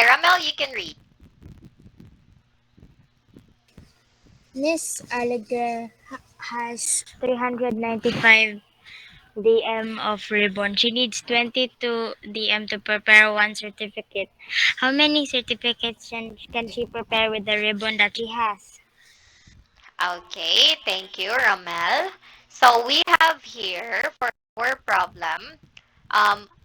Sige, Ramel, you can read. Miss Allegra has 395 DM of ribbon. She needs 22 DM to prepare one certificate. How many certificates can she prepare with the ribbon that she has? Okay, thank you, Ramel. So we have here for our problem,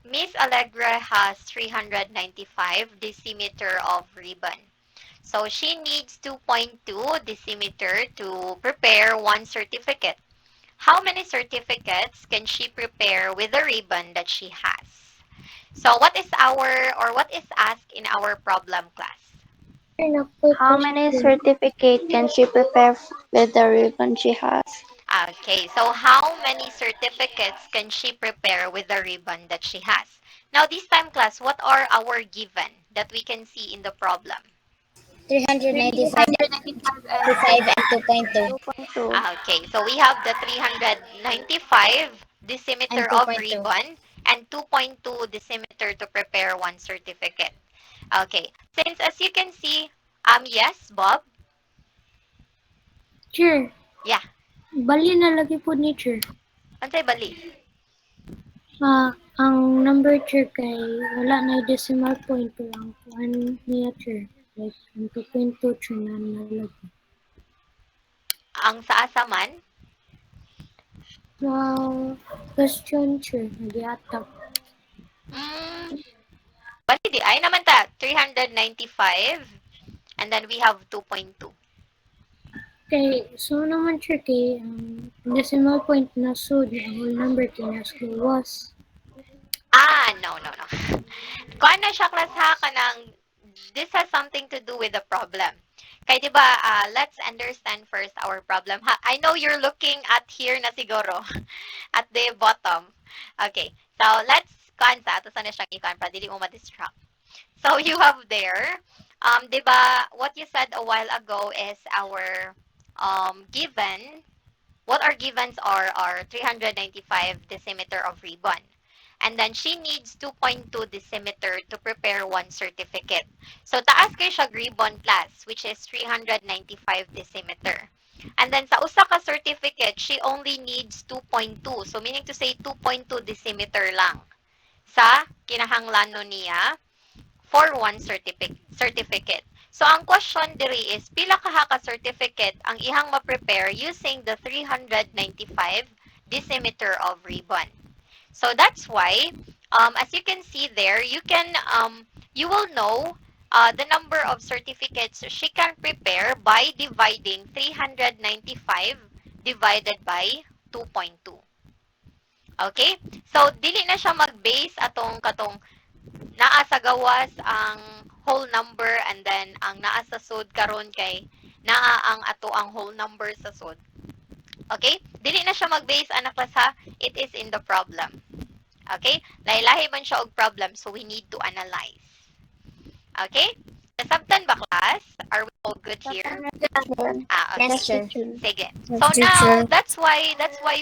Miss Allegra has 395 decimeter of ribbon. So she needs 2.2 decimeter to prepare one certificate. How many certificates can she prepare with the ribbon that she has? So what is asked in our problem, class? How many certificates can she prepare with the ribbon she has? Okay, so how many certificates can she prepare with the ribbon that she has? Now this time, class, what are our given that we can see in the problem? 395 395 and 5 and 2.2 2.2. Okay, so we have the 395 and decimeter of 2.2. ribbon and 2.2 decimeter to prepare one certificate. Okay, since as you can see, yes, Bob? Sure. Yeah, Bali na lagi po ni Sure. ansay bali? Ang number Sure kay wala na decimal point ko lang. Kuan niya Sure. Like, ang 2.2 Sure na nalagi. Ang sa asaman? Question Sure. Nag-iatap. Hmm, bali di ay naman ta, 395 and then we have 2.2. Kay, so naman Sure kay decimal point na sud, ang whole number kay nas was. No. Kuan na siya class ha kanang this has something to do with the problem. Kaya di ba, let's understand first our problem. I know you're looking at here na siguro, at the bottom. Okay, so let's kuan sa, ito sana siyang ikuan para dili mo ma-distract. So you have there, di ba, what you said a while ago is our given, what our givens are 395 decimeter of ribbon. And then she needs 2.2 decimeter to prepare one certificate. So taas kay siya ribbon class, which is 395 decimeter. And then sa usa ka certificate, she only needs 2.2. So meaning to say 2.2 decimeter lang sa kinahanglanon niya for one certificate. So ang question diri is pila kaha ka certificate ang ihang ma-prepare using the 395 decimeter of ribbon. So that's why, as you can see there, you will know the number of certificates she can prepare by dividing 395 divided by 2.2. Okay? So, dili na siya mag-base atong katong naa sa gawas ang whole number and then ang naa sa sud karon kay naa ang ato ang whole number sa sud. Okay? Dili na siya mag-base anak class ha. It is in the problem. Okay? Lahi-lahi man siya og problem, so we need to analyze. Okay? Nasabtan ba, class? Are we all good here? Okay. Yes, sir. Sige. So now, that's why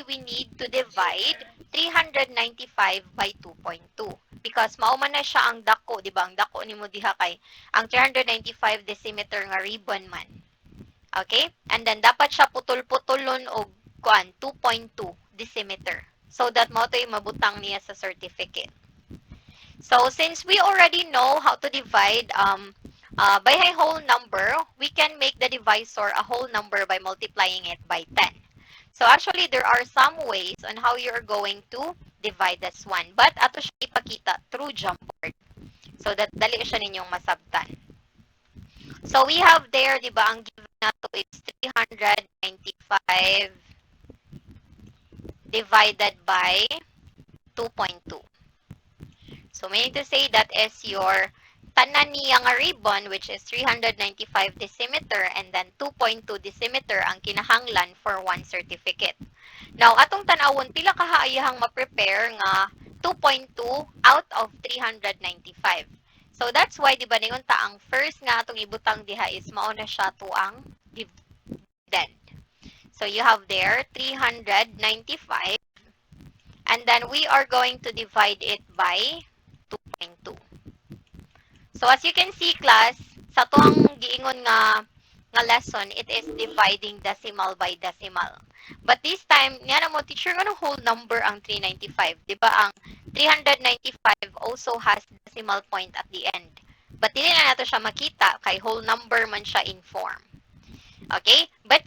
we need to divide 395 by 2.2. Because mao man na siya ang dako, di ba? Ang dako nimo diha kay ang 395 decimeter nga ribbon man. Okay? And then dapat siya putol-putulon og kuan 2.2 decimeter. So that mo to yung mabutang niya sa certificate. So since we already know how to divide by a whole number, we can make the divisor a whole number by multiplying it by 10. So actually, there are some ways on how you're going to divide this one. But ato siya ipakita through Jamboard. So that dali siya ninyong masabtan. So we have there, di ba, ang given nato is 395 divided by 2.2. So meaning to say that is your tanan niya nga ribbon, which is 395 decimeter and then 2.2 decimeter ang kinahanglan for one certificate. Now, atong tanawon, pila kahaayahang ma-prepare nga 2.2 out of 395. So that's why, di ba, ningon ta, ang first nga atong ibutang diha is mauna siya to ang dividend. So you have there 395 and then we are going to divide it by 2.2. So as you can see class, sa tuang giingon nga lesson, it is dividing decimal by decimal. But this time, niya na mo teacher nga whole number ang 395, 'di ba? Ang 395 also has decimal point at the end. But dili na nato siya makita kay whole number man siya in form. Okay? But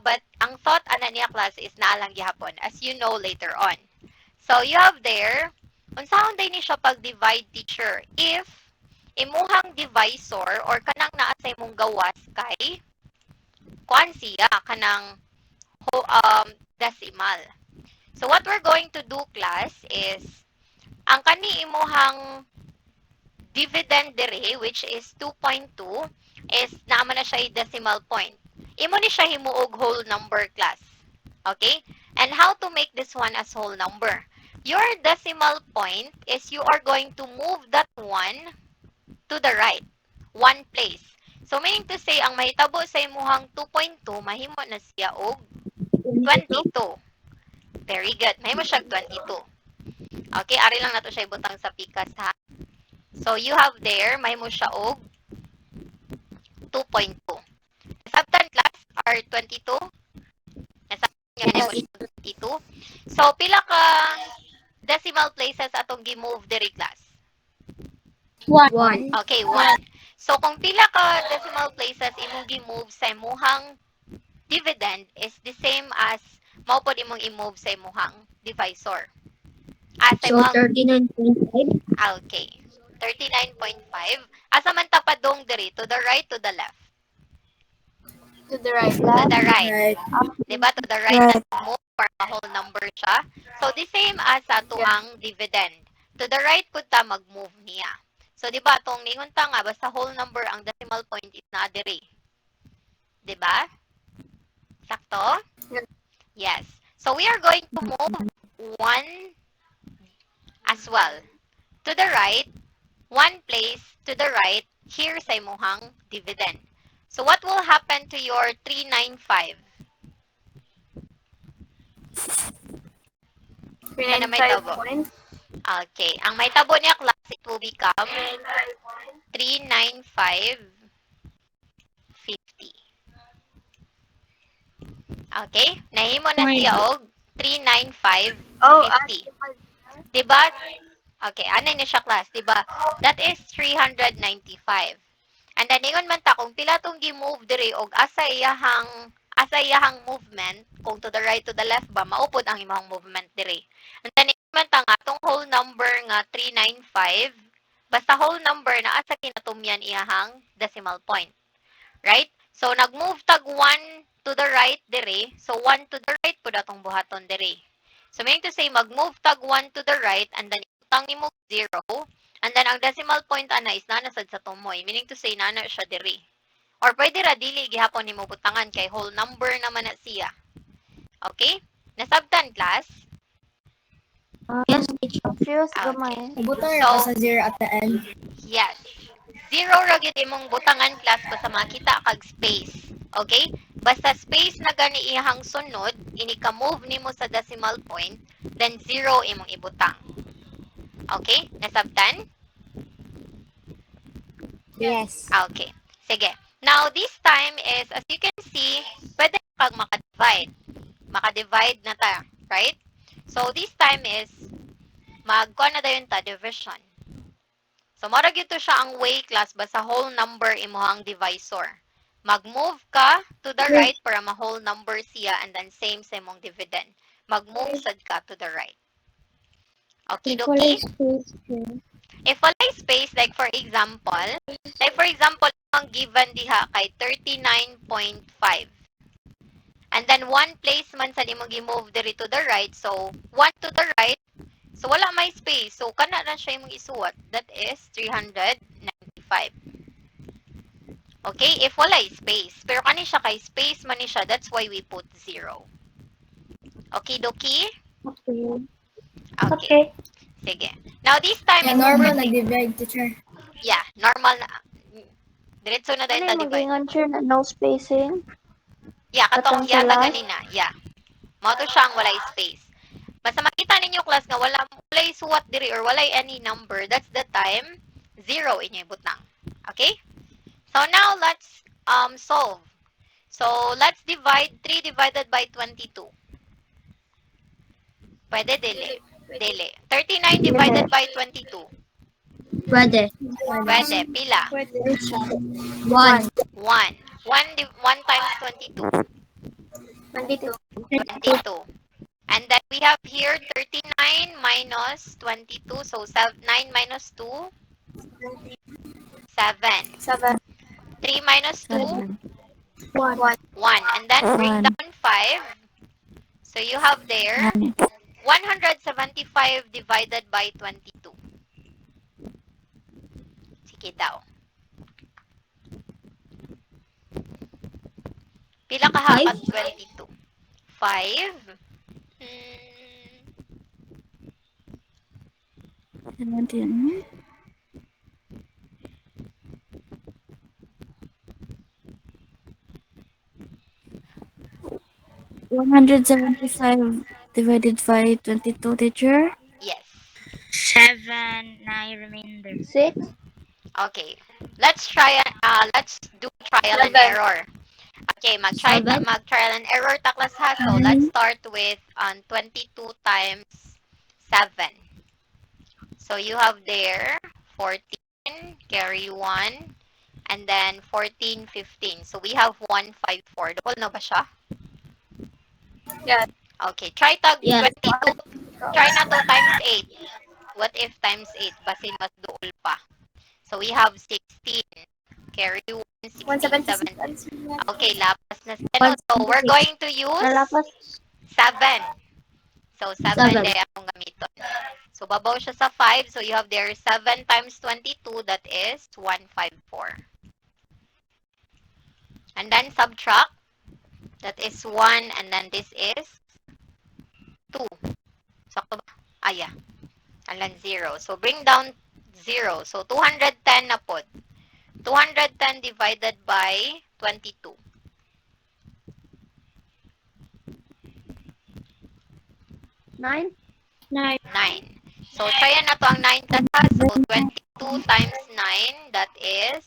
but ang thought ana niya class is naalang gihapon as you know later on. So you have there, unsahon day ni siya pag-divide teacher if imuhang divisor or kanang naa sa imong gawas kay kuan siya kanang decimal. So what we're going to do class is ang kani imuhang dividend dire which is 2.2 is naman na siya decimal point. Imo ni siya himuog whole number class. Okay? And how to make this one as whole number? Your decimal point is you are going to move that one to the right, one place. So meaning to say, ang mahitabo sa imuhang 2.2, mahimo na siya og 22. Very good. Mahimo siya 22. Okay, ari lang nato siya ibutang sa pikas ha. So you have there, mahimo siya og 2.2. Nasabtan class are 22. Nasabtan niya mahimo siya 22. So pila ka decimal places atong gi-move diri class? 1. Okay, 1. So, kung pila ka decimal places imong gi-move sa imuhang dividend is the same as mao pod imong i-move sa imuhang divisor. Sa So, imuhang, 39.5. okay. 39.5. Asa man tapadong diri? To the right, to the left? To the right. To the right. Right. Diba? To the right, right. Move for a whole number siya. So, the same as sa tuang dividend. To the right pud ta mag-move niya. So, di ba, itong ningon ta nga, basta whole number, ang decimal point is na diri. Di ba? Sakto? Yes. So, we are going to move 1 as well. To the right, 1 place to the right, here sa imuhang dividend. So, what will happen to your 395? 395 points. Okay. Ang may tabo niya class, it will become 395.50. Okay? Nahimo na siya og 395.50. Diba? Okay, anay na siya class, diba? That is 395. And then, ingon man ta, kung pila tong gi-move diri og asa iyahang movement, kung to the right, to the left ba, maupod ang imong movement diri. And then, ingon man ta nga, tong whole number nga 395, basta whole number na asa kinatumyan iyahang decimal point. Right? So, nag-move tag 1 to the right diri. So, 1 to the right po datong buhaton diri. So, meaning to say, mag-move tag 1 to the right and then itang ni mo 0. And then, ang decimal point ana is nanasad sa tumoy. Meaning to say, nana siya diri. Or pwede ra dili gihapon nimo butangan kay whole number naman na siya. Okay? Nasabtan class? Yes, teacher. Serious Okay. gamay. Butang So- sa 0 at the end. Yes. 0 ra gyud imong butangan class basta makita kag space. Okay? Basta space na gani iyang sunod, ini ka move nimo sa decimal point, then 0 imong ibutang. Okay? Nasabtan? Yes. Okay. Sige. Now, this time is, as you can see, pwede kag makadivide. Makadivide na ta, right? So, this time is, magkuha na dayon ta, division. So, marag ito siya ang way class, basta whole number imo ang divisor. Mag-move ka to the right para ma-whole number siya and then same sa imong dividend. Mag-move sad ka to the right. Okay, dokie? If walay space, like for example, ang given diha kay 39.5. And then, 1 place man sa di mo gi-move diri to the right. So, 1 to the right. So, wala may space. So, kana na siya yung isuwat. That is 395. Okay? If wala space. Pero kani siya kay space man ni siya. That's why we put 0. Okay, dokie? Okay. Sige. Now, this time, Yeah, is normal proceed- nag-divide, teacher. Yeah, normal na. Diretso na dahil Ano yung ta, divide. mag-ingon sure na no spacing? Yeah, katong Katong sa yata last? ganina. Yeah. Mao to siya ang walay space. Basta makita ninyo class nga walay suwat diri or walay any number, that's the time 0 inyo ibutang. Okay? So now let's solve. So let's divide 3 divided by 22. Pwede dili. Dili. 39 divided by 22. Pwede. Pwede. Pila? 1. 1. 1 times 22. 22. And then we have here 39 minus 22. So 9 minus 2, 7. 3 minus 2, 1. And then bring down 5. So you have there 175 divided by 22. Sige daw. Pila ka hapat 22? 5. Hmm. 17. 175 divided by 22, teacher. Yes. 7 na remainder. 6. Okay. Let's do trial and error. Okay, mag-trial and error ta class ha. So let's start with 22 times 7. So you have there 14, carry 1, and then 14, 15. So we have 154. Double na ba siya? Yeah. Okay, try tag Yeah. 22. Try na to times 8. What if times 8? Basin mas duol pa. So we have 16. Carry 1, 16, 17. Okay, lapas na sila. So we're going to use Nalapas. 7. So 7 Seven. day akong gamiton. So babaw siya sa 5. So you have there 7 times 22. That is 154. And then subtract. That is 1. And then this is 2. Sakto ba? Ah, yeah. And then 0. So bring down 0. So 210 na pod. 210 divided by 22. 9. 9. 9. So, tryan na to ang 9 tata. So, 22 times 9, that is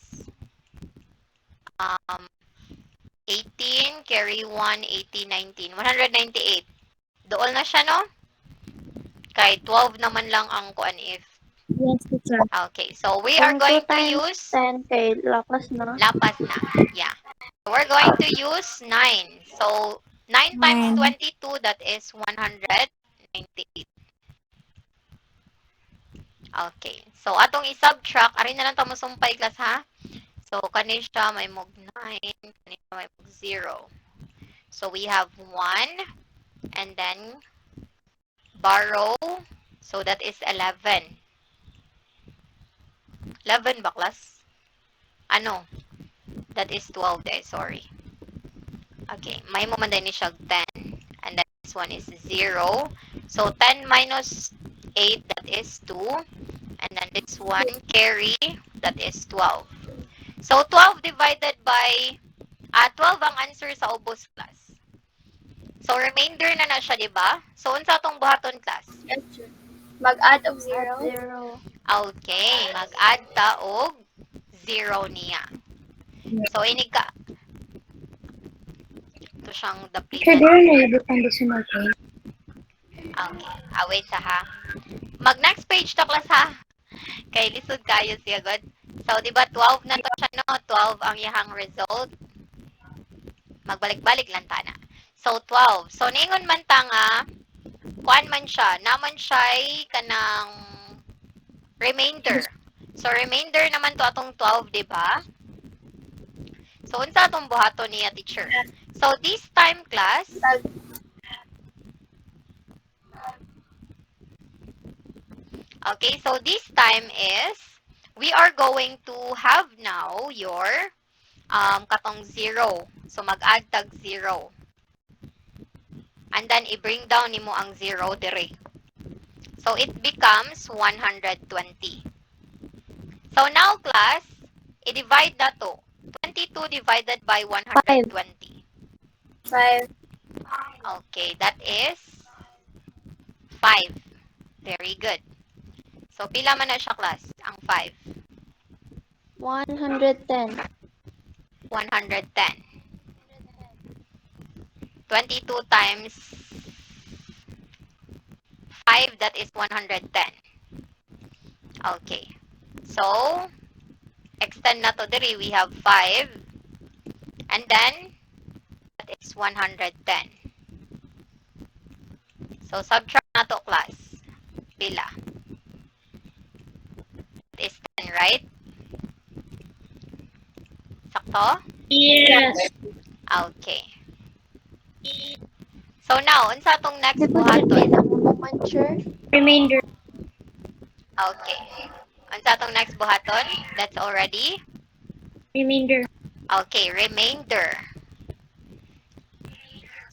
18, carry 1, 18, 19. 198. Dool na siya, no? Kay 12 naman lang ang kuan if. Yes, teacher. Okay, so we are going to use 10 kay lapas na. lapas na. Yeah. So, we're going to use 9. So, 9 times 22, that is 198. Okay. So, atong i-subtract. Arin na lang ito musumpay, class, ha? So, kani siya may mog 9. Kani siya may mog 0. So, we have 1. And then, borrow. So, that is 11. 11 ba, class? Ano? That is 12 eh. Sorry. Okay. May mo man din siya 10. And then, this one is 0. So, 10 minus 8, that is 2. And then this one, carry, that is 12. So, 12 divided by, 12 ang answer sa ubos, class. So, remainder na siya, di ba? So, unsa tong buhaton, class? Mag-add of 0. 0. Okay, mag-add ta og 0 niya. So, inig ka. Ito siyang the Teacher, previous. there na ibutang decimal point. Okay. Wait sa ha. Mag-next page to, class, ha? Kay lisod kayo siya, God. So, di ba, 12 na to siya, no? 12 ang iyang result. Magbalik-balik lang ta na. So, 12. So, ningon man ta nga, kuan man siya, naman siya kanang remainder. So, remainder naman to atong 12, di ba? So, unsa atong buhaton niya, teacher? So, this time, class, okay, so this time is, we are going to have now your katong 0. So, mag-add tag 0. And then, i-bring down nimo ang 0 dire. So, it becomes 120. So, now, class, i-divide na to. 22 divided by 120. 5. Okay, that is 5. Very good. So, pila man na siya, class? Ang 5. 110. 110. 22 times 5, that is 110. Okay. So, extend na to diri. We have 5. And then, that is 110. So, subtract na to, class. Pila? That is 10, right? Sakto? Yes. Okay. So, now, unsa tong next Divided by buhaton? the moment, sure. Remainder. Okay. Unsa tong next buhaton? That's already? Remainder. Okay, remainder.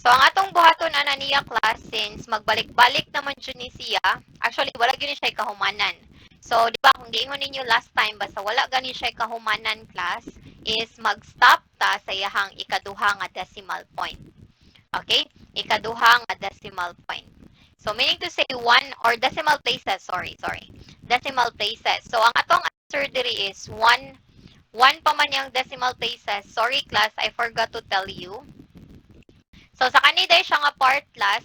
So, ang atong buhaton ana niya, class, since magbalik-balik naman siya ni siya, actually, wala gani siya kahumanan. So, di ba, kung giingon ninyo last time, basta wala gani siya kahumanan, class, is mag-stop ta sa iyahang ikaduha nga decimal point. Okay? Ikaduha nga decimal point. So, meaning to say, 1 or decimal places, sorry. Decimal places. So, ang atong answer diri is 1 pa man yung decimal places. Sorry, class, I forgot to tell you. So, sa kanida siya nga part, class,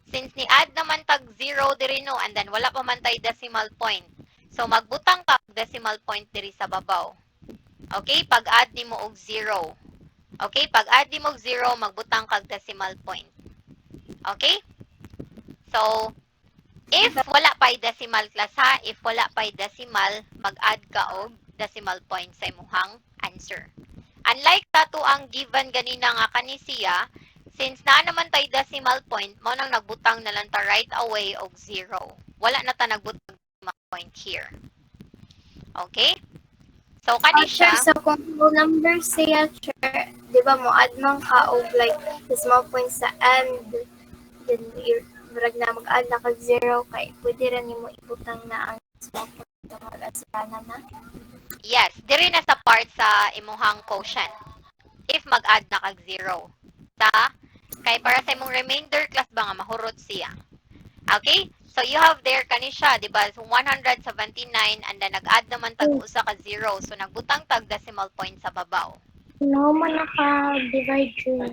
since ni-add naman tag 0 diri no, and then wala pa man tay decimal point. So, magbutang ka decimal point diri sa babaw. Okay? Pag-add ni mo og 0. Okay? Pag-add ni mo og 0, magbutang kag decimal point. Okay? So, if wala pa'y decimal, class, ha? If wala pa'y decimal, mag-add ka og decimal point sa imuhang answer. Unlike tato ang given ganina nga kanisiya, since naa naman tay decimal point, mo nang nagbutang na lang ta right away og 0. Wala na ta nagbutang decimal point here. Okay? So, kani Sure, siya, so kung whole number siya, sure, di ba mo add man ka og like decimal point sa end, then murag na mag-add na kag 0 kay pwede rin nimo ibutang na ang decimal point sa mga asana na. yes, diri na sa part sa imuhang quotient. If mag-add na kag 0. Kay para sa imong remainder, class ba nga mahurot siya. Okay? So, you have there kani siya, di ba? So, 179, and then nag-add naman tag usa ka 0. So, nagbutang tag decimal point sa babaw. No man naka-divide yun.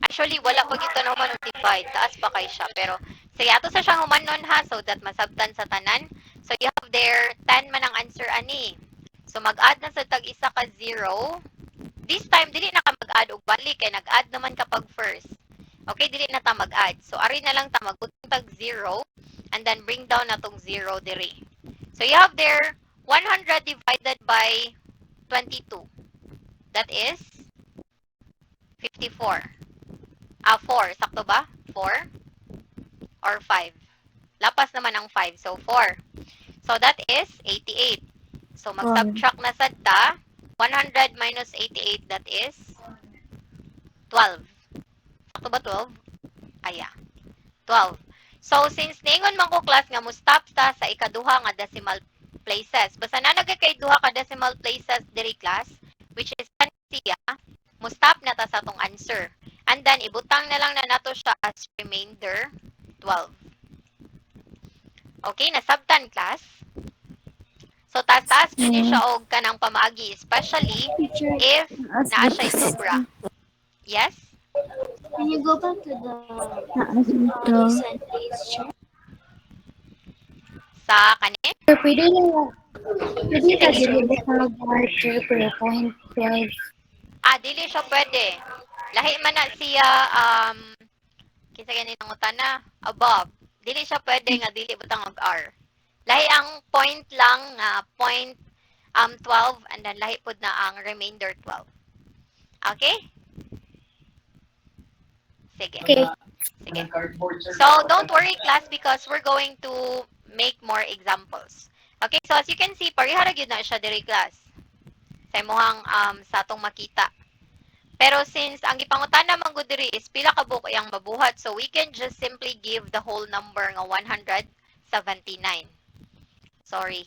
Actually, wala pa gito naman ang divide. Taas pa kay siya. Pero, sige, ato sa siyang humanon ha, so that masabtan sa tanan. So, you have there, 10 man ang answer ani. So, mag-add na sa tag isa ka 0. This time, dili na ka mag-add og balik, kay nag-add naman kapag first. Okay, dili na ta mag-add. So, ari na lang ta magbutang tag 0, and then bring down na tong 0 diri. So, you have there, 100 divided by 22. That is 54. 4. Sakto ba? 4? Or 5? Lapas naman ang 5. So, 4. So, that is 88. So, mag-subtract na sad ta. 100 minus 88, that is 12. Sakto ba 12? Aya. 12. So, since ningon man ko, class, nga mo stop ta sa ikaduha nga decimal places. Basta na nagkakay duha ka decimal places diri, class, which is siya, mo stop na ta sa tong answer. And then, ibutang na lang na nato siya as remainder 12. Okay, nasabtan, class? So, taas-taas din siya og kanang pamaagi, especially if naa siya sobra. Yes? Can you go back to the percentage, sure? Sa kani? Pwede ka dili sa mag-marker pero 0.12. Dili siya pwede. Lahi man na siya, kisa ganit ang utana, above. Dili siya pwede nga dili butang og R. Lahi ang point lang nga point 12, and then lahi pud na ang remainder 12. Okay? Sige. Okay. Sige. So, don't worry, class, because we're going to make more examples. Okay, so as you can see, parihara gyud na siya diri, class. Sa imuhang sa atong makita. Pero since ang gipangutana man gud diri is pila ka buok iyang mabuhat, so we can just simply give the whole number nga 179. Sorry,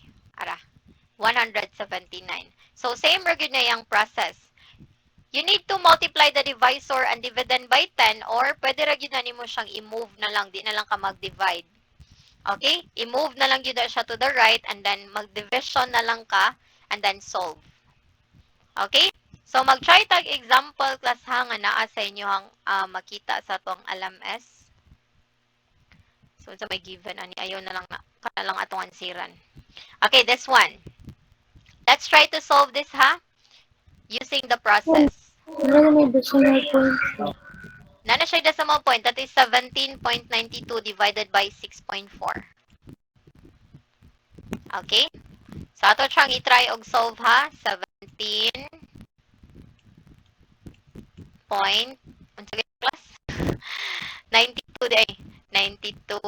179. So same ra gyud na iyang process. You need to multiply the divisor and dividend by 10, or pwede ra gyud na nimo siyang i-move na lang, di na lang ka mag-divide. Okay? I-move na lang gyud siya to the right, and then mag-division na lang ka, and then solve. Okay? So mag-try tag example class ha nga naa sa inyo ang makita sa tong LMS. So sa may given ani ayo na lang atong ansiran. Okay, this one. Let's try to solve this ha using the process. Wala na may decimal point. Nana siya decimal point, that is 17.92 divided by 6.4. Okay? So ato siyang i-try og solve ha. 17 point class 92 day 92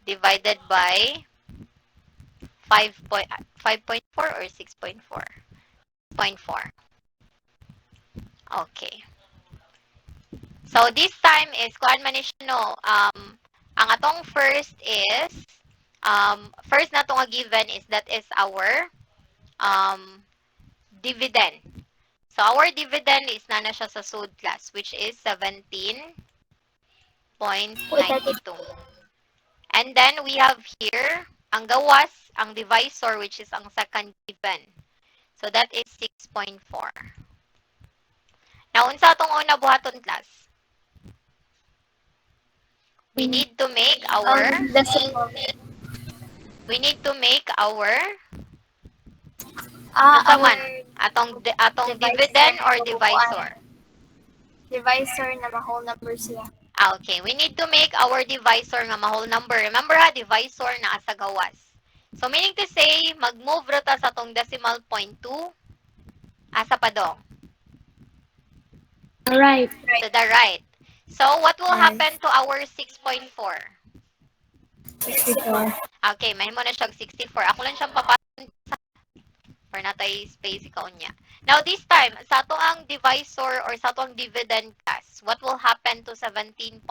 divided by 5.4 or 6.4. 0.4. Okay. So this time is kuan man ni siya, no, ang atong first is first na nga given is that is our dividend. So our dividend is na siya sa sud class, which is 17.92. And then we have here ang gawas, ang divisor, which is ang second given. So that is 6.4. Now unsa atong una buhaton class? We need to make our Decimal. Unsa Our man? Atong dividend or divisor? divisor na ma-whole number siya. Okay, we need to make our divisor nga ma-whole number. Remember ha, divisor na asa gawas. So meaning to say, mag-move ra ta sa tong decimal point 2 asa pa dong? Alright. To the right. So what will happen to our 6.4? 64. Okay, mahimo na siyang 64. Ako lang siyang papasan for natay space ikaw niya. Now this time, sa ato ang divisor or sa ato ang dividend class, what will happen to 17.92?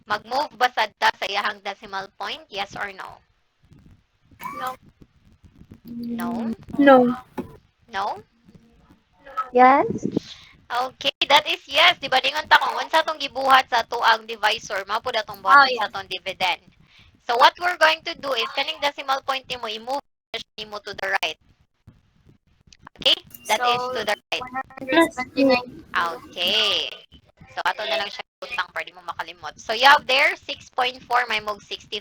Mag-move ba sa iyahang decimal point? Yes or no? No. No? No. No? Yes. Okay, that is yes. Di ba dingon ta kung unsa tong gibuhat sa ato ang divisor, mao pud atong buhaton Oh, yeah. sa atong dividend. So what we're going to do is kaning decimal point nimo i-move nimo to the right. Okay? That So, is to the right. 179. Okay. So ato na lang siya utang para di mo makalimot. So you have there 6.4 may mog 64.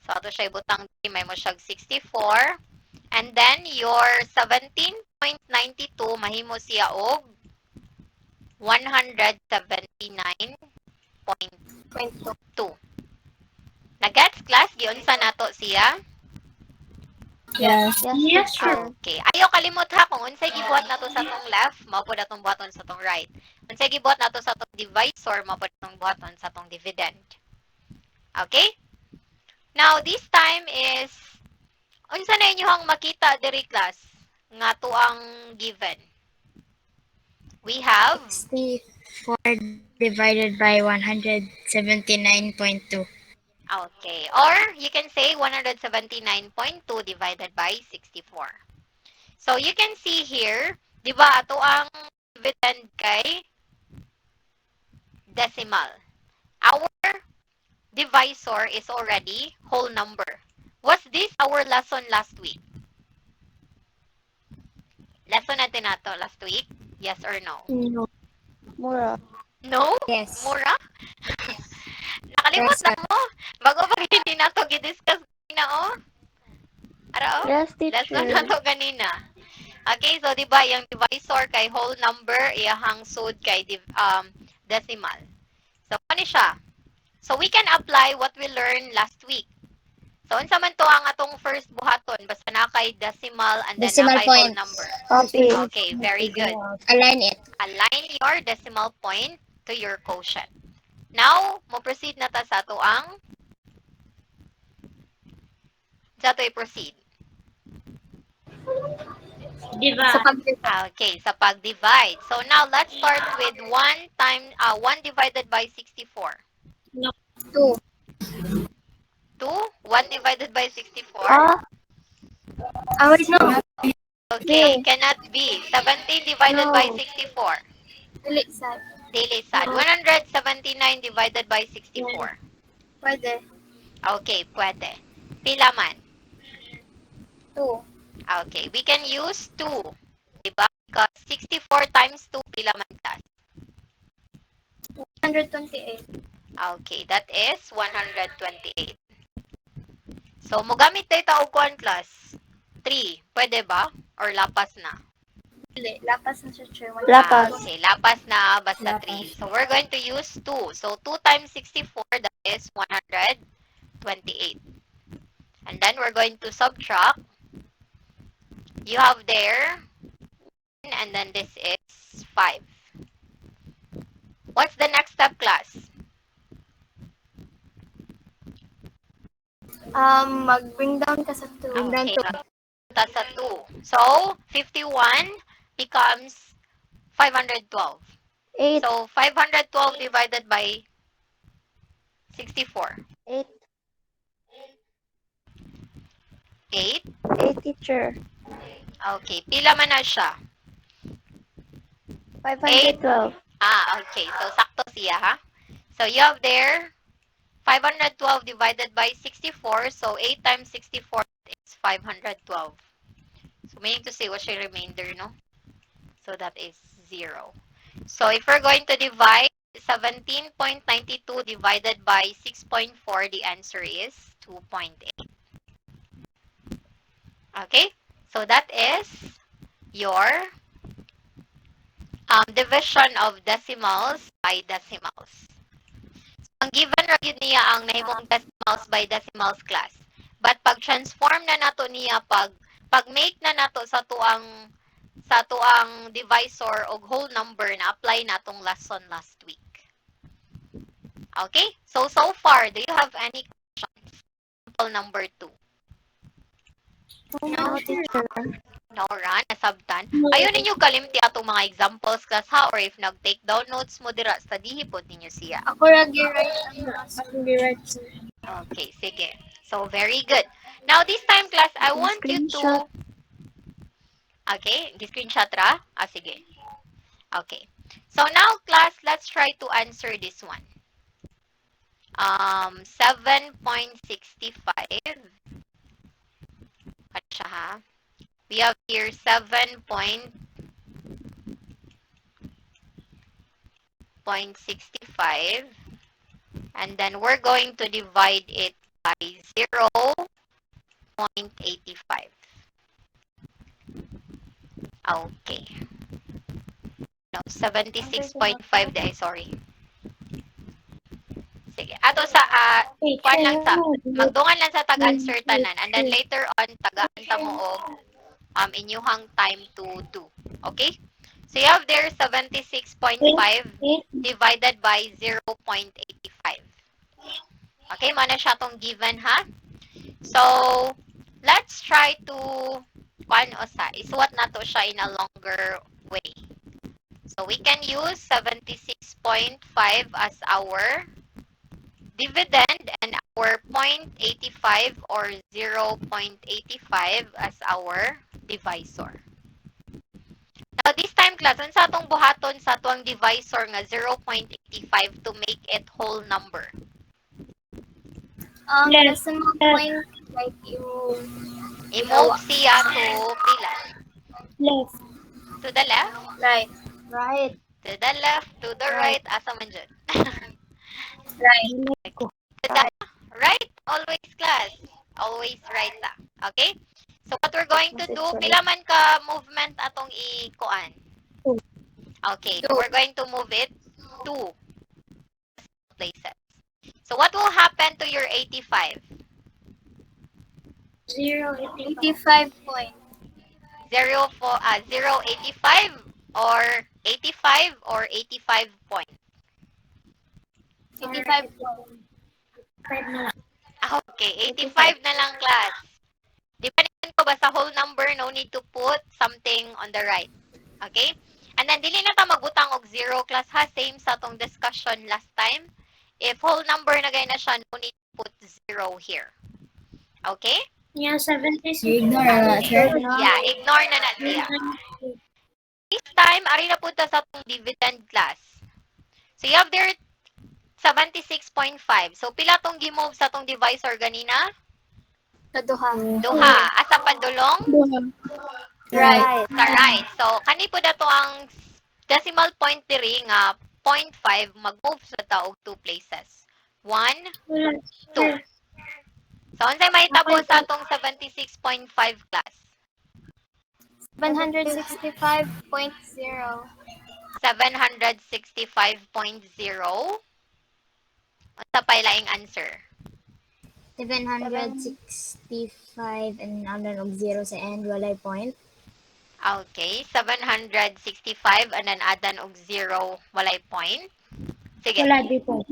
So ato siya ibutang may mo siya 64. And then your 17.92 mahimo siya og 179.2. Point two. Nagets class giunsa nato siya? Yes. Yes, teacher. Okay. Ayaw kalimot ha kung unsay gibuhat nato sa tong left, mao pud atong buhaton sa tong right. Unsay gibuhat nato sa tong divisor, mao pud atong buhaton sa tong dividend. Okay? Now this time is unsa na inyohang makita diri class nga to ang given? We have 64 divided by 179.2. okay, or you can say 179.2 divided by 64. So you can see here, di ba ato ang dividend kay decimal. Our divisor is already whole number. Was this our lesson last week? Lesson natin nato last week? Yes or no? No. Mura. No? Yes. Mura? Nakalimot na mo? Bago pa hindi na to gidiscuss kanina, oh? Ara, oh? Yes, Lesson teacher. na to kanina. Okay, so di ba yung divisor kay whole number, iyahang sud kay decimal. So, ano siya? So, we can apply what we learned last week. So, unsa man to ang atong first buhaton? Basta na kay decimal and then Decimal na kay whole point. number. Copy. Okay, very good. Align it. Align your decimal point to your quotient. Now, mo proceed na ta sa ato ang sa ato i-proceed. Sa Okay, sa pag-divide. So now let's start with 1 divided by 64. 2. 2, 1 divided by 64. Ah, Wait, no. Okay, cannot be. 17 divided by No. 64. Dili sad. Daily sad. 179 divided by 64. Pwede. Okay, pwede. Pila man? 2. Okay, we can use 2. Diba? Because 64 times 2, pila man class? 128. Okay, that is 128. So, mogamit tayo ta og kuan class? 3. Pwede ba? Or lapas na? Dili, lapas na siya, sir. Lapas. Okay, lapas na basta Lapas. 3. So, we're going to use 2. So, 2 times 64, that is 128. And then, we're going to subtract. You have there, and then this is 5. What's the next step, class? Mag-bring down ka sa 2. Okay, punta sa 2. So, 51 becomes 512. 8. So, 512 divided by 64. 8. 8. 8, teacher. Okay, pila man na siya? 512. Okay. So, sakto siya, ha? So, you have there 512 divided by 64. So, 8 times 64 is 512. So, meaning to say, what's your remainder, no? So, that is 0. So, if we're going to divide 17.92 divided by 6.4, the answer is 2.8. Okay? So, that is your division of decimals by decimals. Ang given ra gyud niya ang nahimong decimals by decimals class. But pag transform na nato niya pag make na nato sa tuang divisor og whole number na apply natong lesson last week. Okay? So far, do you have any questions? Example number 2. No, teacher. No, Ran, nasabtan. Ayaw ninyo kalimti atong mga examples class ha, or if nag-take down notes mo dira, study po ninyo siya. Ako ra gi-write ang Okay, sige. So, very good. Now, this time, class, I want you to... Screenshot. Okay, screenshot ra? Sige. Okay. So, now, class, let's try to answer this one. 7.65. At siya, ha? We have here 7.65. And then we're going to divide it by 0.85. Okay. No, 76.5 dahil, sorry. Sige. Ato sa, kuan lang sa, magdungan lang sa tag-answer tanan. And then later on, taga-anta mo og inyuhang time to do. Okay? So you have there 76.5 divided by 0.85. Okay, mana siya tong given, ha? So, let's try to isuwat nato siya in a longer way. So, we can use 76.5 as our dividend and our 0.85 or 0.85 as our divisor. Now, this time, class, sa atong buhaton sa atong divisor nga 0.85 to make it whole number? Decimal point, like I-move siya to pila? Left. To the left? right, Right. To the left, to the right, asa man dyan? right. To the right, always class. Always right ta. Okay? So what we're going to do, pila man ka movement atong i-kuan? Two. Okay, so we're going to move it 2 places. So what will happen to your 85? 85 point. 0.85 or 85 or 85 point? 85 point. Okay, 85 na lang, class. Depende ko basta whole number, no need to put something on the right. Okay? And then, dili na ta magbutang og 0, class, ha? Same sa tong discussion last time. If whole number na gaya na siya, no need to put 0 here. Okay? Yeah, 76. Ignore na, sir. Yeah, ignore na siya. This time, ari na punta sa tong dividend class. So, you have there 76.5. So, pila tong gi-move sa tong divisor ganina? Kaduha. Duha. Asa padulong? Right. Sa right. So, kani po dato ang decimal point diri nga 0.5 mag-move sa taog 2 places. 1, 2. So, unsay mahitabo sa atong 76.5 class? 765.0. 765.0. Unsa pa ilaing answer? 765 and anon og 0 sa end, walay point. Okay, 765 and then adan og 0, walay point. Sige. Wala di po.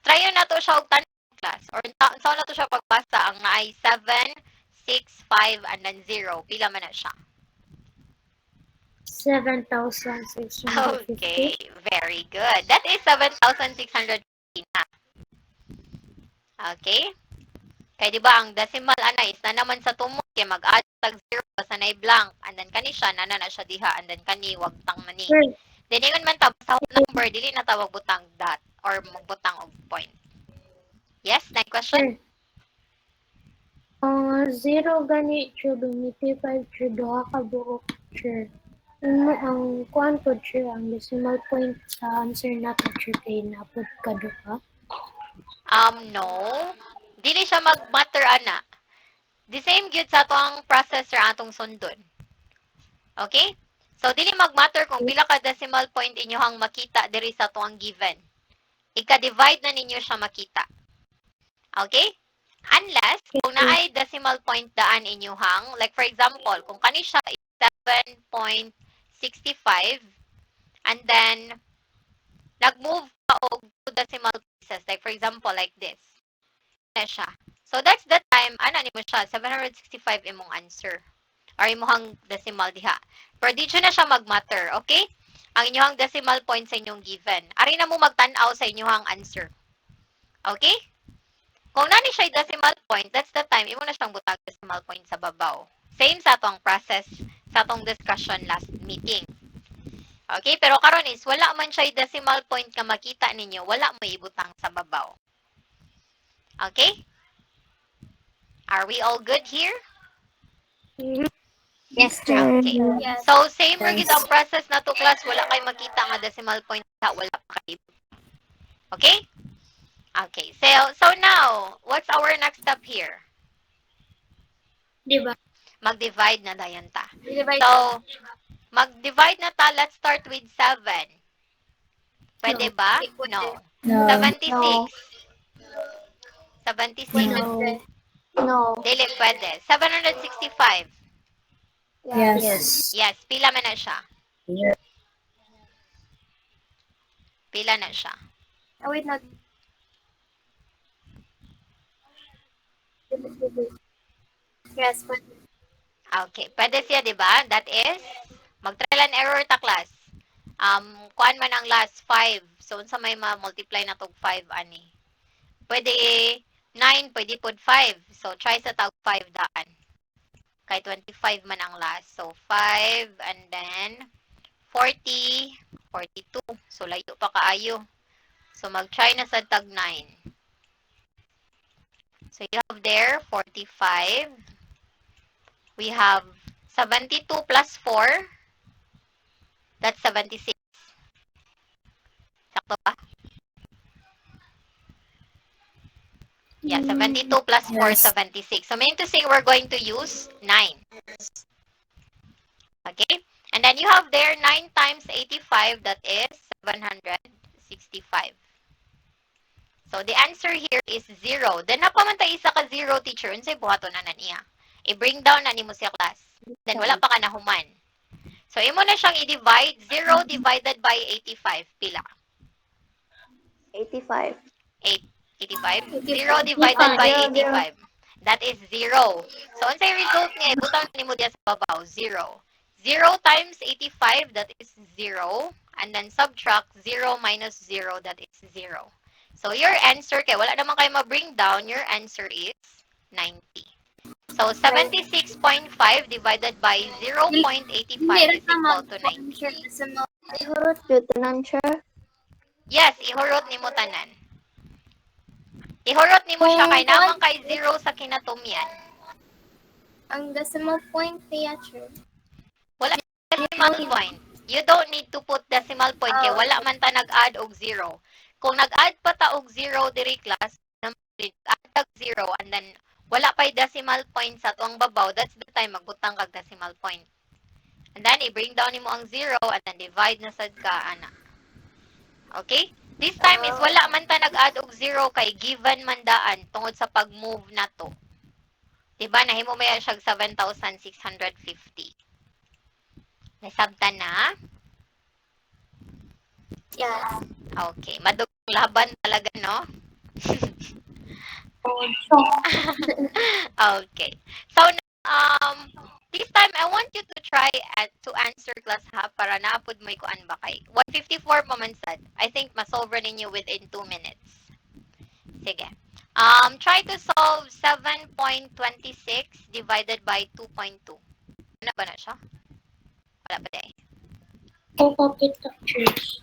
Try na to siya og tanong class or saan na to siya pagbasa ang naay 7, 6, 5 and then 0. Pila man na siya? 7,650. Okay, very good. That is 7,650 na. Okay? Kaya di ba ang decimal ana is na naman sa tumok kay mag-add tag 0 basta na blank and then kani siya na siya diha and then kani wag tang mani. Sir, Then ingon man tab sa whole number dili na tawag butang dot or magbutang og point. Yes, next question. Ang 0 gani siya 25 siya duha ka buok siya. Ang kuan po siya ang decimal point sa answer nato siya kay napod ka duha. No. Dili siya mag-matter ana. The same gyud sa atong processor atong sundon. Okay? So dili mag-matter kung pila ka decimal point inyohang makita diri sa atong given. Ika-divide na ninyo siya makita. Okay? Unless kung naay decimal point daan inyohang, like for example, kung kani siya is 7.65 and then nag-move ka og 2 decimal places, like for example like this. Na siya. So that's the time ana nimo siya 765 imong answer or imong decimal diha. Pero di siya na siya mag-matter, okay? Ang inyong decimal point sa inyong given. Ari na mo magtan-aw sa inyong answer. Okay? Kung nani siya decimal point, that's the time imo na siyang butang decimal point sa babaw. Same sa atong process sa atong discussion last meeting. Okay, pero karon is wala man siya decimal point ka makita ninyo, wala mo ibutang sa babaw. Okay? Are we all good here? Yes, sir. Okay. Yes. So same ra gid ang process na to class, wala kay makita nga decimal point sa wala pa kay. Okay? Okay. So now, what's our next step here? Di ba? Mag-divide na dayon ta. Divide. So, mag-divide na ta. Let's start with 7. Pwede ba? No. 76. 76. No. Dili pwede. 765. Yes. Yes. Pila man na siya? Pila na siya? Oh, wait, no. Yes, but Okay. Pwede siya, di ba? That is, mag-trial and error ta class. Kuan man ang last 5. So, unsa may ma-multiply na tog 5 ani. Pwede 9, pwede pod 5. So, try sa tag 5 daan. Kay 25 man ang last. So, 5 and then 40, 42. So, layo pa kaayo. So, mag-try na sa tag 9. So, you have there 45. We have 72 plus 4. That's 76. Sakto ba? Yeah, 72 plus 4, 76. So, meaning to say we're going to use 9. Okay? And then you have there 9 times 85, that is 765. So, the answer here is 0. Then, napamantay isa ka 0, teacher. Unsay buhato na niya. I-bring down na ni mo siya class. Then, wala pa ka nahuman. So, imo na siyang i-divide. 0 divided by 85. Pila? 85. 85? 0 divided by 85. That is 0. So, unsay result niya? Ibutang ni mo diya sa babaw. 0. 0 times 85, that is 0. And then subtract 0 minus 0, that is 0. So, your answer, kaya wala naman kayo ma-bring down, your answer is 90. So, 76.5 divided by 0.85 is equal to 90. Ihurot yun tanan siya. Yes, ihurot ni mo tanan. Ihurot nimo siya kay Kung namang kay 0 sa kinatumyan. ang decimal point niya, sure. Wala decimal point. You don't need to put decimal point kay wala man ta nag-add og 0. Kung nag-add pa ta og 0 diri class, add tag 0 and then wala pa'y decimal point sa tuwang babaw, that's the time magbutang kag decimal point. And then i-bring down nimo ang 0 and then divide na sad ka ana. Okay? This time is wala man ta nag-add og 0 kay given man daan tungod sa pag-move na to. Diba? Nahimo maya siya 7,650. Nasabtan na? Yeah. Okay. Madugong laban talaga, no? Okay. So, this time, I want you to try to answer class ha para naapod mo ikuan ba kay 154 pa man sad. I think masolve ninyo within 2 minutes. Sige. Try to solve 7.26 divided by 2.2. Ano ba na siya? Wala ba day? Kakakita, cheers.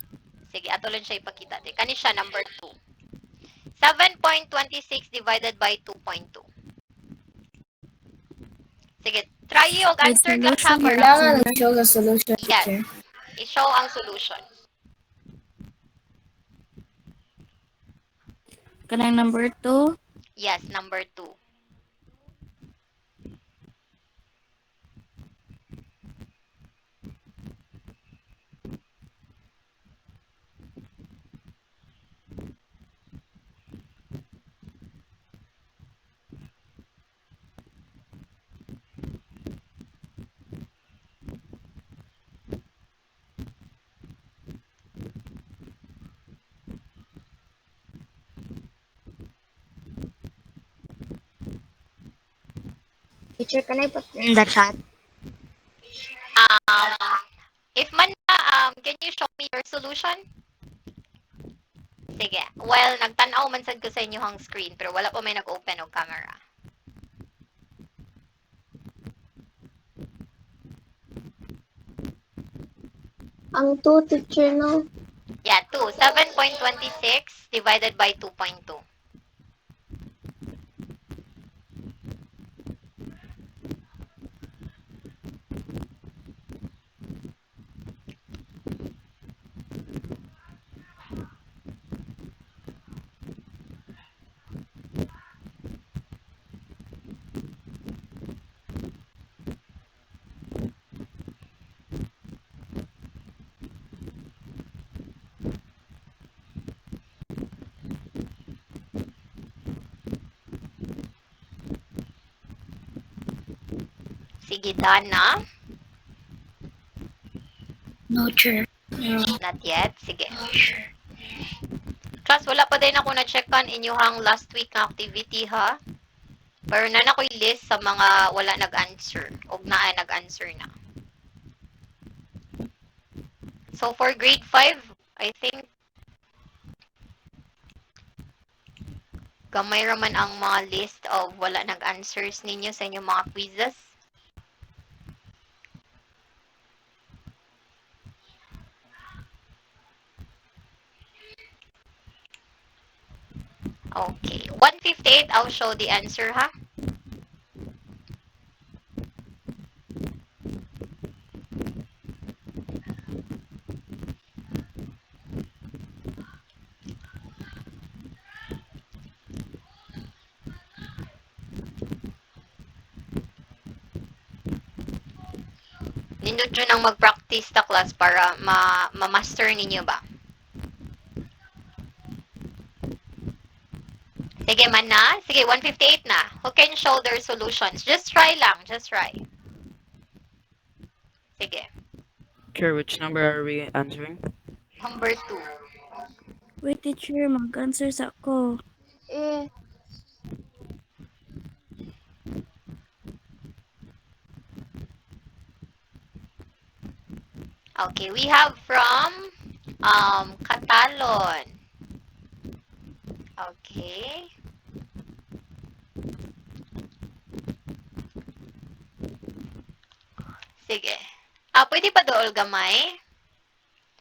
Sige, ato lang siya ipakita. Kani siya, number 2. 7.26 divided by 2.2. Sige, try yung answer class ha para Kailangan show the solution, yes, teacher. i-show ang solution. Kanang number 2. Yes, number 2. Teacher, can I put in the chat? If man na, can you show me your solution? Sige. Well, nagtanaw man sad ko sa inyo ang screen, pero wala pa may nag-open og camera. Ang 2, teacher, no? Yeah, 2. 7.26 divided by 2.2. Sige, Dana. No, sure. Not yet. Sige. Class, wala pa din ako na-checkan inyuhang last week na activity, ha? Pero na ko'y list sa mga wala nag-answer. O na nag-answer na. So, for grade 5, I think, gamay raman ang mga list of wala nag-answers ninyo sa inyong mga quizzes. Okay. 158, I'll show the answer, ha? Nindot yun ang mag-practice ta class para ma-master ninyo ba? Sige man na. Sige, 158 na. Who can show their solutions? Just try lang. Just try. Sige. Sure, which number are we answering? Number 2. Wait, teacher, mag-answer sa ako. Eh, Okay, we have from Katalon. Okay. Sige. Pwede pa dool gamay?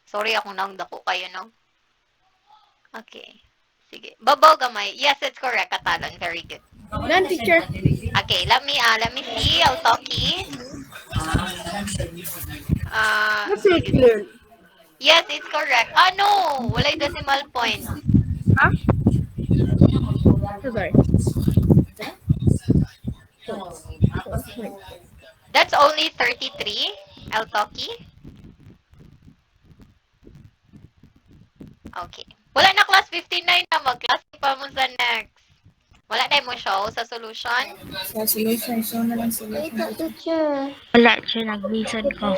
Sorry akong naungdako kayo, no? Okay. Sige. Babaw gamay. Yes, it's correct. Katalon. Very good. Done, teacher. Okay, let me see. I'll talkie. Sige. Clearly. Yes, it's correct. No! Walay decimal point. Sorry. That's only 33, Eltoki. Okay. Wala na class 59 na. Mag-class pa mo sa next. Wala na mo show sa solution. Sa solution, so na lang Wait, solution. teacher. Wala siya, nag-reason ko.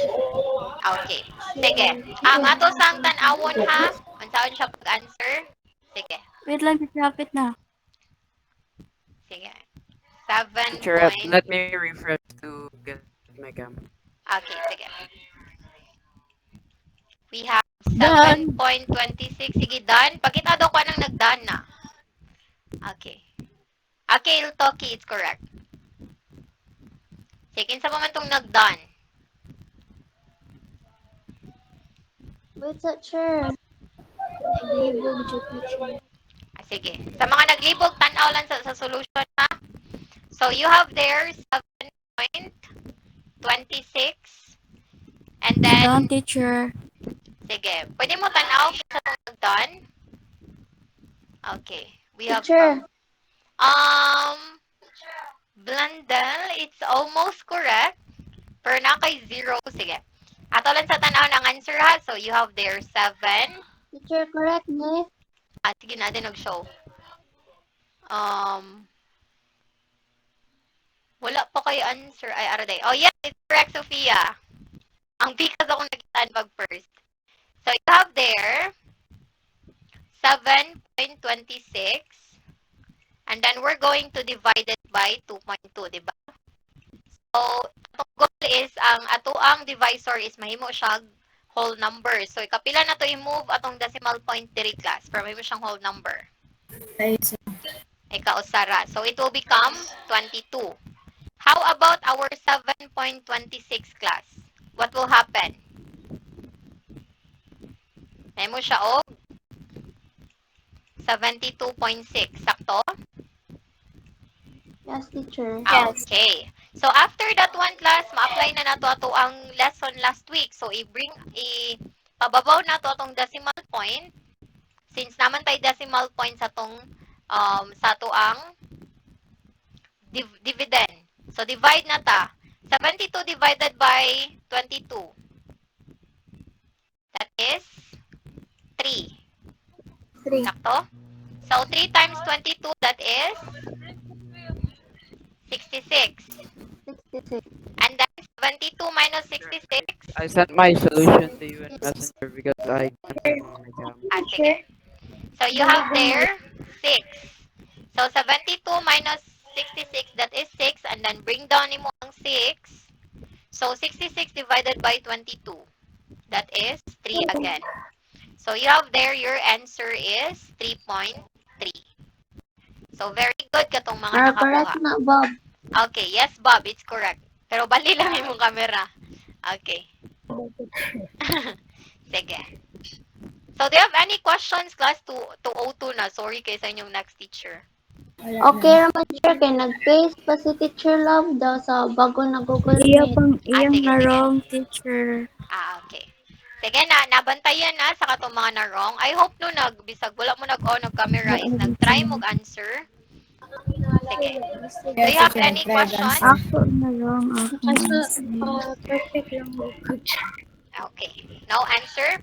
Okay. Sige. Ato sang tan-awon ha. Unsaon siya pag-answer? Sige. Wait lang, teacher, kapit na. Sige. 7 Teacher, point. let me refresh to get my camera. Okay, sige. We have Done. 7.26. Sige, done. Pakita daw ko anong nagdaan na. Okay. Okay, Iltoki, it's correct. Sige, sa mga itong nagdaan. Wait, teacher. Sige. Sa mga naglibog, tanaw lang sa solution ha. So, you have there 7.26. And then, Done, teacher. sige. Pwede mo tanaw kung sa itong nagdaan. Okay. We have Teacher. Blandel, it's almost correct. Pero na kay 0. Sige. Ato lang sa tanaw ng answer ha. So, you have there 7. Teacher, correct me. Sige natin nag-show. Wala pa kayo answer. Ay, araday. Oh, yes, it's correct, Sophia. Ang bikas akong nakitaan pag first. So, you have there 7.26. And then, we're going to divide it by 2.2, diba? So, atong goal is, ang atoang divisor is mahimo siya whole number. So, ikapila na to i-move atong decimal point diri class para mahimo siyang whole number. Ikausara. So, it will become 22. How about our 7.26 class? What will happen? Mahimo siya og 72.6. Sakto? Yes, teacher. Okay. So, after that one class, ma-apply na nato ato ang lesson last week. So, pababaw na to atong decimal point. Since naman tayo decimal point sa to ang dividend. So, divide na ta. 72 divided by 22. That is 3. 3. Sakto? So, 3 times 22, that is 66. 66. And then 72 minus 66. I sent my solution to you in Messenger because I can't turn on my camera. Sige. So, you have there 6. So, 72 minus 66, that is 6. And then, bring down mo ang 6. So, 66 divided by 22. That is 3 again. So, you have there, your answer is 3.3. So, very good katong mga Correct nakakuha. na, Bob. Okay, yes, Bob, it's correct. Pero bali lang yung camera. Okay. Sige. So, do you have any questions, class 202 na? Sorry kay sa inyong next teacher. Okay naman, teacher. Kaya nag-paste pa si Teacher Love daw sa bago na Google Meet. Iyang sige, na sige. wrong, teacher. Okay. Sige na, nabantayan na sa katong mga na wrong. I hope no nagbisag wala mo nag-on ng camera is nag-try mo answer. Sige. Do you have any questions? Ako na wrong. Perfect lang mo, coach. Okay. No answer?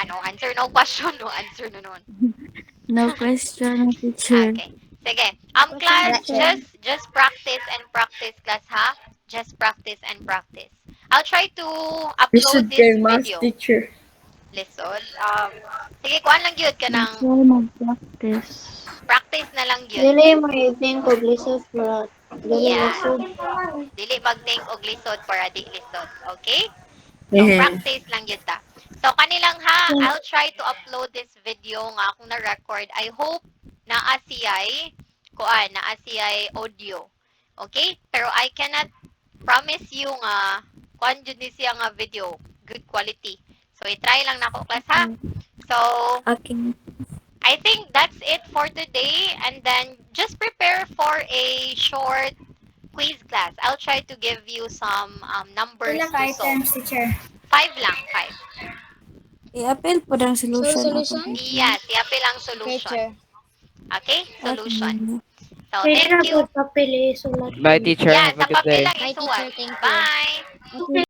No answer, no question, no answer na nun. No question, teacher. Okay. Sige. Class, just practice and practice, class, ha? Just practice and practice. I'll try to upload this video. teacher. Lisod. Sige, kuhaan lang yun ka ng Teacher, mag-practice. practice na lang yun. Dili mo i-think ko lisod for dili Yeah. lisod. Dili mag-think og lisod para di lisod. Okay? So, practice lang yun ta. So, kanilang ha, I'll try to upload this video nga akong na-record. I hope naa siya'y audio. Okay? Pero I cannot promise you nga kuan jud ni siya nga video. Good quality. So, i-try lang na ko, class, ha? So, Okay. I think that's it for today. And then just prepare for a short quiz class. I'll try to give you some numbers Ilang to solve. items, teacher? 5 lang, 5. I-appeal po ang solution. solution? ako. Yes, i-appeal ang Okay, solution. teacher. Okay? Solution. Okay. So, Pwede thank na you. po papili isulat. Bye, teacher. Yeah, Have a sa good day. papel lang Bye, isuwat. teacher. Thank you. Bye! Okay.